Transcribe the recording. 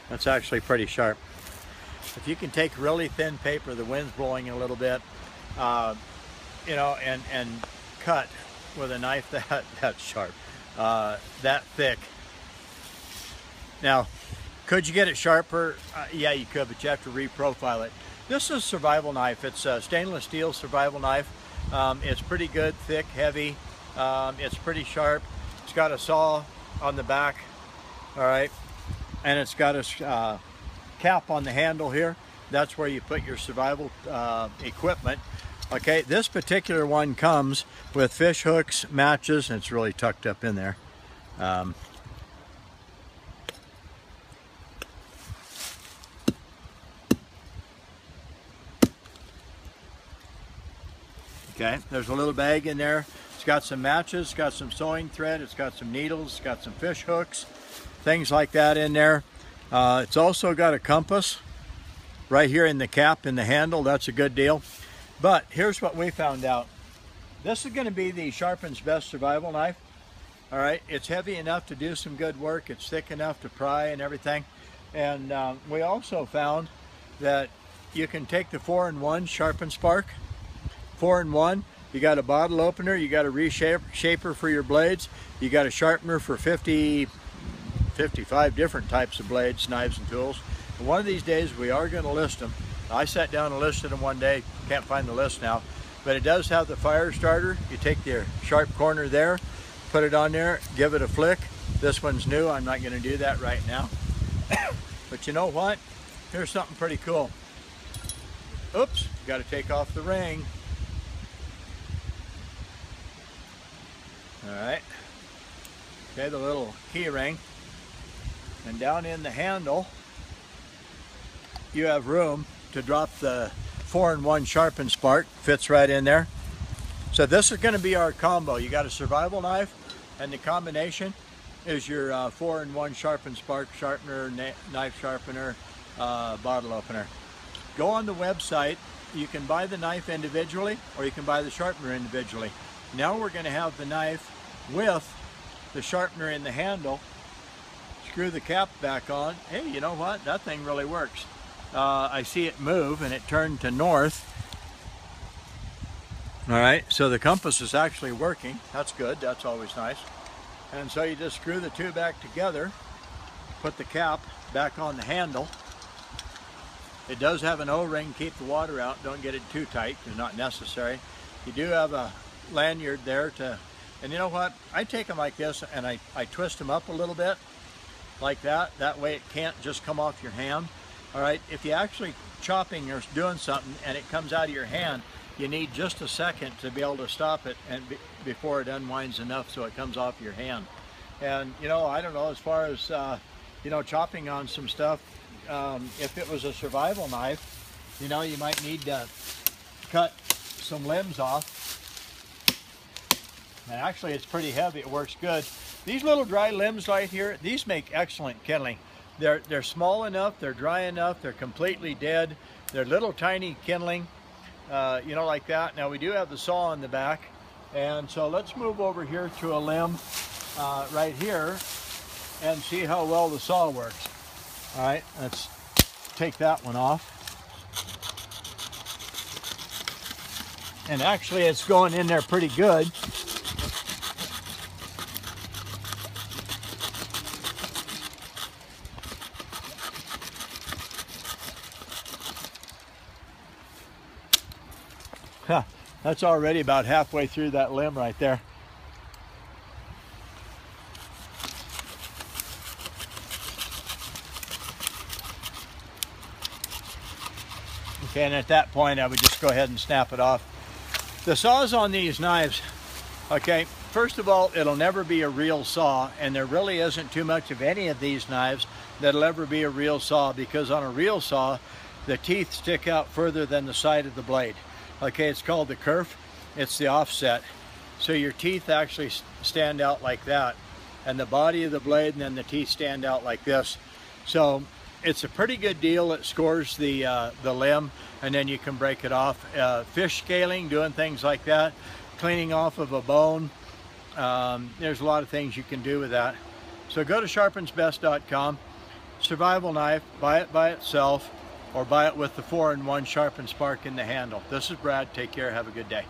That's actually pretty sharp. If you can take really thin paper, the wind's blowing a little bit, you know, and cut with a knife that's sharp, that thick. Now, could you get it sharper? Yeah, you could, but you have to reprofile it. This is a survival knife. It's a stainless steel survival knife. It's pretty good, thick, heavy. It's pretty sharp. It's got a saw on the back, all right, and it's got a cap on the handle here. That's where you put your survival equipment. Okay, this particular one comes with fish hooks, matches, and it's really tucked up in there. Okay, there's a little bag in there. It's got some matches, it's got some sewing thread, it's got some needles, it's got some fish hooks, things like that in there. It's also got a compass right here in the cap, in the handle. That's a good deal. But here's what we found out. This is going to be the Sharpen's Best survival knife. All right, it's heavy enough to do some good work. It's thick enough to pry and everything. And we also found that you can take the 4-in-1 Sharpen Spark. 4-in-1. You got a bottle opener, you got a reshaper for your blades, you got a sharpener for 55 different types of blades, knives, and tools. And one of these days we are going to list them. I sat down and listed them one day, can't find the list now, but it does have the fire starter. You take the sharp corner there, put it on there, give it a flick. This one's new, I'm not going to do that right now. But you know what? Here's something pretty cool. Oops, got to take off the ring. All right, okay, the little key ring, and down in the handle you have room to drop the 4-in-1 Sharpen Spark. Fits right in there. So this is going to be our combo. You got a survival knife, and the combination is your 4-in-1 Sharpen Spark sharpener, knife sharpener, bottle opener. Go on the website. You can buy the knife individually, or you can buy the sharpener individually. Now we're going to have the knife with the sharpener in the handle. Screw the cap back on. Hey, you know what? That thing really works. I see it move, and it turned to north. All right, so the compass is actually working. That's good. That's always nice. And so you just screw the two back together, put the cap back on the handle. It does have an O-ring, keep the water out. Don't get it too tight, it's not necessary. You do have a lanyard there to, and you know what? I take them like this and I twist them up a little bit, like that. That way it can't just come off your hand. All right, if you actually chopping or doing something and it comes out of your hand, you need just a second to be able to stop it and before it unwinds enough so it comes off your hand. And you know, I don't know, as far as you know, chopping on some stuff, if it was a survival knife, you know, you might need to cut some limbs off. And actually it's pretty heavy, it works good. These little dry limbs right here, these make excellent kindling. They're small enough, they're dry enough, they're completely dead. They're little tiny kindling, you know, like that. Now we do have the saw on the back. And so let's move over here to a limb right here and see how well the saw works. All right, let's take that one off. And actually it's going in there pretty good. Huh, that's already about halfway through that limb right there. Okay, and at that point I would just go ahead and snap it off. The saws on these knives, okay, first of all, it'll never be a real saw, and there really isn't too much of any of these knives that'll ever be a real saw, because on a real saw, the teeth stick out further than the side of the blade. Okay, it's called the kerf. It's the offset. So your teeth actually stand out like that, and the body of the blade and then the teeth stand out like this. So it's a pretty good deal. It scores the limb, and then you can break it off. Fish scaling, doing things like that, cleaning off of a bone. There's a lot of things you can do with that. So go to sharpensbest.com. survival knife, buy it by itself, or buy it with the 4-in-1 sharpened spark in the handle. This is Brad. Take care. Have a good day.